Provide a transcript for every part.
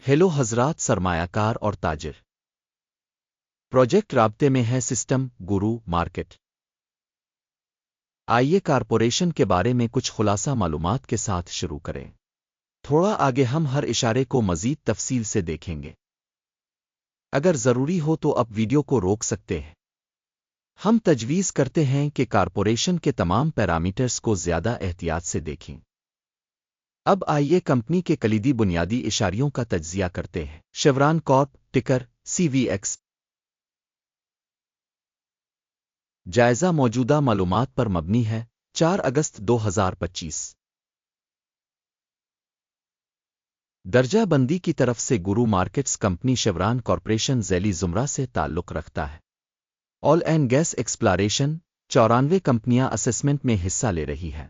Hello حضرات سرمایہ کار اور تاجر، پروجیکٹ رابطے میں ہے سسٹم گورو مارکیٹ۔ آئیے کارپوریشن کے بارے میں کچھ خلاصہ معلومات کے ساتھ شروع کریں۔ تھوڑا آگے ہم ہر اشارے کو مزید تفصیل سے دیکھیں گے۔ اگر ضروری ہو تو اب ویڈیو کو روک سکتے ہیں۔ ہم تجویز کرتے ہیں کہ کارپوریشن کے تمام پیرامیٹرز کو زیادہ احتیاط سے دیکھیں۔ اب آئیے کمپنی کے کلیدی بنیادی اشاریوں کا تجزیہ کرتے ہیں۔ شیوران کارپ، ٹکر CVX۔ جائزہ موجودہ معلومات پر مبنی ہے۔ 4 اگست 2025۔ درجہ بندی کی طرف سے گورو مارکیٹس کمپنی شیوران کارپوریشن ذیلی زمرہ سے تعلق رکھتا ہے۔ آئل اینڈ گیس ایکسپلوریشن 94 کمپنیاں اسسمنٹ میں حصہ لے رہی ہیں۔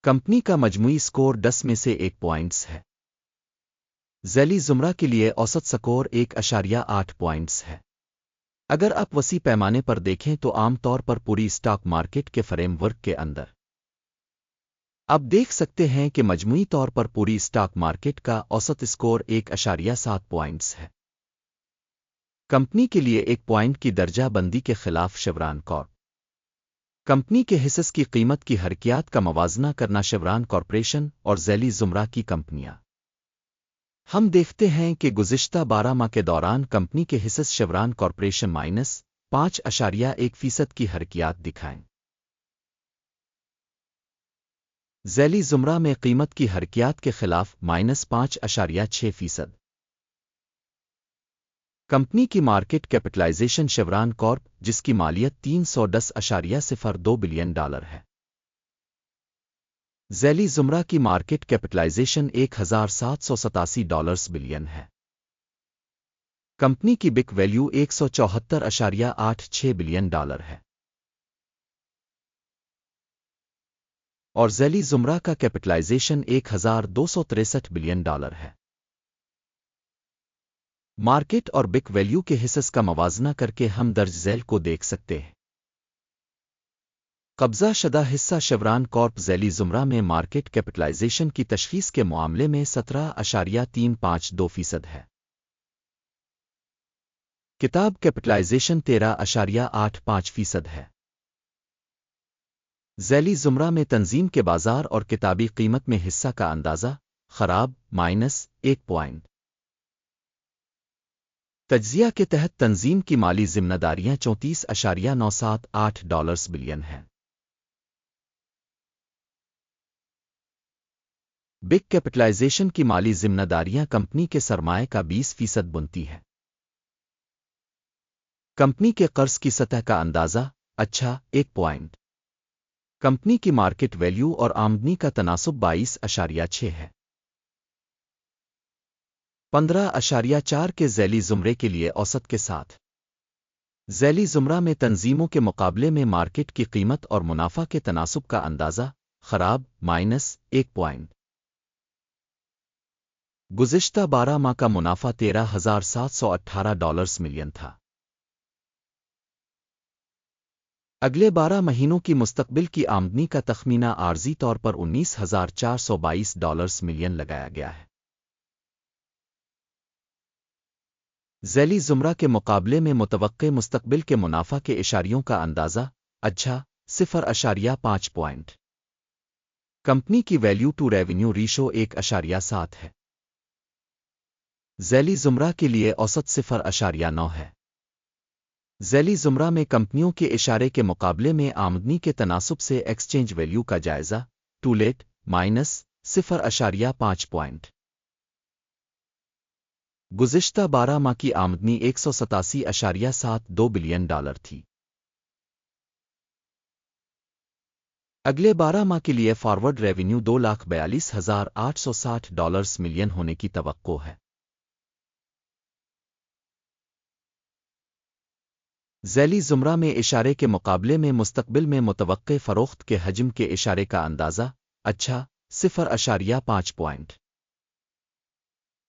کمپنی کا مجموعی سکور 10 میں سے 1 پوائنٹس ہے۔ ذیلی زمرہ کے لیے اوسط سکور 1.8 پوائنٹس ہے۔ اگر آپ وسیع پیمانے پر دیکھیں تو عام طور پر پوری اسٹاک مارکیٹ کے فریم ورک کے اندر آپ دیکھ سکتے ہیں کہ مجموعی طور پر پوری اسٹاک مارکیٹ کا اوسط اسکور 1.7 پوائنٹس ہے۔ کمپنی کے لیے 1 پوائنٹ کی درجہ بندی کے خلاف شیوران کارپ۔ کمپنی کے حصص کی قیمت کی حرکیات کا موازنہ کرنا شیوران کارپوریشن اور ذیلی زمرہ کی کمپنیاں۔ ہم دیکھتے ہیں کہ گزشتہ 12 ماہ کے دوران کمپنی کے حصص شیوران کارپوریشن -5.1% کی حرکیات دکھائیں۔ ذیلی زمرہ میں قیمت کی حرکیات کے خلاف -5.6%۔ کمپنی کی مارکیٹ کیپٹلائزیشن شیوران کارپ جس کی مالیت $310.02 بلین ہے۔ ذیلی زمرہ کی مارکیٹ کیپٹلائزیشن $1,787 بلین ہے۔ کمپنی کی بک ویلیو $174.86 بلین ہے۔ اور ذیلی زمرہ کا کیپٹلائزیشن $1,263 بلین ہے۔ مارکیٹ اور بک ویلیو کے حصص کا موازنہ کر کے ہم درج ذیل کو دیکھ سکتے ہیں۔ قبضہ شدہ حصہ شیوران کارپ ذیلی زمرہ میں مارکیٹ کیپٹلائزیشن کی تشخیص کے معاملے میں 17.352% ہے۔ کتاب کیپٹلائزیشن 13.85% ہے۔ ذیلی زمرہ میں تنظیم کے بازار اور کتابی قیمت میں حصہ کا اندازہ خراب -1 پوائنٹ۔ تجزیہ کے تحت تنظیم کی مالی ذمہ داریاں $34.978 بلین ہیں۔ بک کیپٹلائزیشن کی مالی ذمہ داریاں کمپنی کے سرمائے کا 20% بنتی ہے۔ کمپنی کے قرض کی سطح کا اندازہ 1 پوائنٹ۔ کمپنی کی مارکیٹ ویلیو اور آمدنی کا تناسب 22.6 ہے۔ 15.4 کے ذیلی زمرے کے لیے اوسط کے ساتھ۔ ذیلی زمرہ میں تنظیموں کے مقابلے میں مارکیٹ کی قیمت اور منافع کے تناسب کا اندازہ خراب -1 پوائنٹ۔ گزشتہ 12 ماہ کا منافع $13,718 ملین تھا۔ اگلے 12 مہینوں کی مستقبل کی آمدنی کا تخمینہ عارضی طور پر $19,422 ملین لگایا گیا ہے۔ ذیلی زمرہ کے مقابلے میں متوقع مستقبل کے منافع کے اشاریوں کا اندازہ 0.5 پوائنٹ۔ کمپنی کی ویلیو ٹو ریونیو ریشو 1.7 ہے۔ ذیلی زمرہ کے لیے اوسط 0.9 ہے۔ ذیلی زمرہ میں کمپنیوں کے اشارے کے مقابلے میں آمدنی کے تناسب سے ایکسچینج ویلیو کا جائزہ ٹولیٹ -0.5 پوائنٹ۔ گزشتہ 12 ماہ کی آمدنی $187.72 بلین تھی۔ اگلے 12 ماہ کے لیے فارورڈ ریونیو $2,42,860 ملین ہونے کی توقع ہے۔ ذیلی زمرہ میں اشارے کے مقابلے میں مستقبل میں متوقع فروخت کے حجم کے اشارے کا اندازہ 0.5 پوائنٹ۔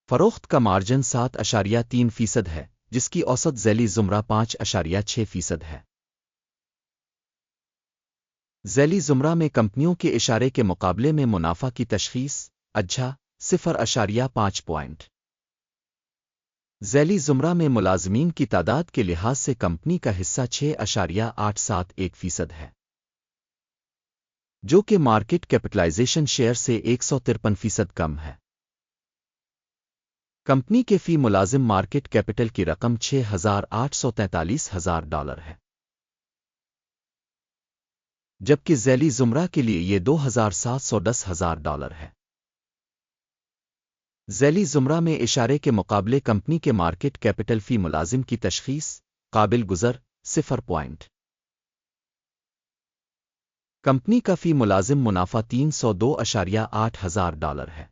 فروخت کا مارجن 7.3% ہے جس کی اوسط ذیلی زمرہ 5.6% ہے۔ ذیلی زمرہ میں کمپنیوں کے اشارے کے مقابلے میں منافع کی تشخیص 0.5 پوائنٹ۔ ذیلی زمرہ میں ملازمین کی تعداد کے لحاظ سے کمپنی کا حصہ 6.871% ہے، جو کہ مارکیٹ کیپٹلائزیشن شیئر سے 153% کم ہے۔ کمپنی کے فی ملازم مارکیٹ کیپٹل کی رقم $6,843,000 ہے، جبکہ ذیلی زمرہ کے لیے یہ $2,710,000 ہے۔ ذیلی زمرہ میں اشارے کے مقابلے کمپنی کے مارکیٹ کیپٹل فی ملازم کی تشخیص قابل گزر 0 پوائنٹ۔ کمپنی کا فی ملازم منافع $302,800 ہے۔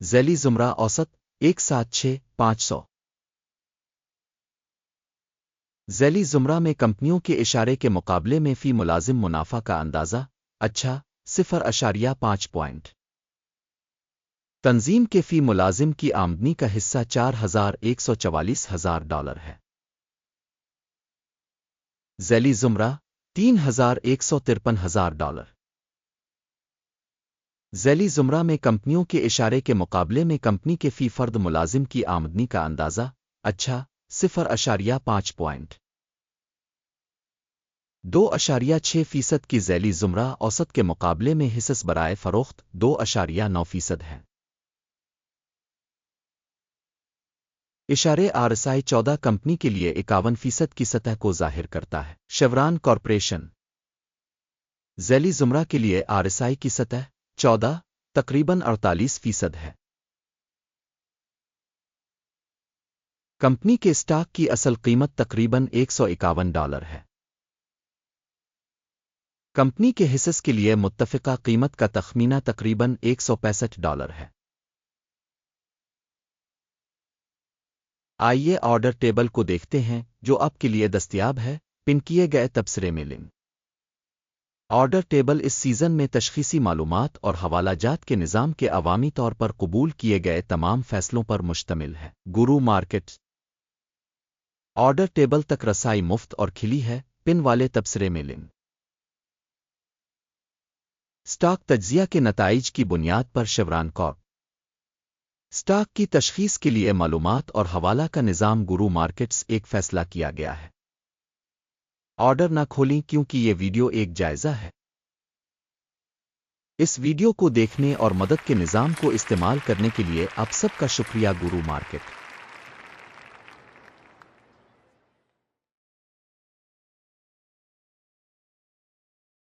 ذیلی زمرہ اوسط 176,500۔ ذیلی زمرہ میں کمپنیوں کے اشارے کے مقابلے میں فی ملازم منافع کا اندازہ 0.5 پوائنٹ۔ تنظیم کے فی ملازم کی آمدنی کا حصہ $4,144,000 ہے۔ ذیلی زمرہ $3,153,000۔ ذیلی زمرہ میں کمپنیوں کے اشارے کے مقابلے میں کمپنی کے فی فرد ملازم کی آمدنی کا اندازہ 0.5 پوائنٹ۔ 2.6% کی ذیلی زمرہ اوسط کے مقابلے میں حصص برائے فروخت 2.9% ہے۔ اشارے RSI 14 کمپنی کے لیے 51% کی سطح کو ظاہر کرتا ہے۔ شیوران کارپوریشن ذیلی زمرہ کے لیے RSI کی سطح 14 تقریباً 48% ہے۔ کمپنی کے اسٹاک کی اصل قیمت تقریباً $151 ہے۔ کمپنی کے حصص کے لیے متفقہ قیمت کا تخمینہ تقریباً $165 ہے۔ آئیے آرڈر ٹیبل کو دیکھتے ہیں جو آپ کے لیے دستیاب ہے، پن کیے گئے تبصرے میں لنک۔ آرڈر ٹیبل اس سیزن میں تشخیصی معلومات اور حوالہ جات کے نظام کے عوامی طور پر قبول کیے گئے تمام فیصلوں پر مشتمل ہے۔ گرو مارکیٹ آرڈر ٹیبل تک رسائی مفت اور کھلی ہے، پن والے تبصرے میں لنک۔ اسٹاک تجزیہ کے نتائج کی بنیاد پر شیوران کارپ اسٹاک کی تشخیص کے لیے معلومات اور حوالہ کا نظام گرو مارکیٹس ایک فیصلہ کیا گیا ہے۔ آرڈر نہ کھولیں کیونکہ یہ ویڈیو ایک جائزہ ہے۔ اس ویڈیو کو دیکھنے اور مدد کے نظام کو استعمال کرنے کے لیے آپ سب کا شکریہ۔ گرو مارکیٹ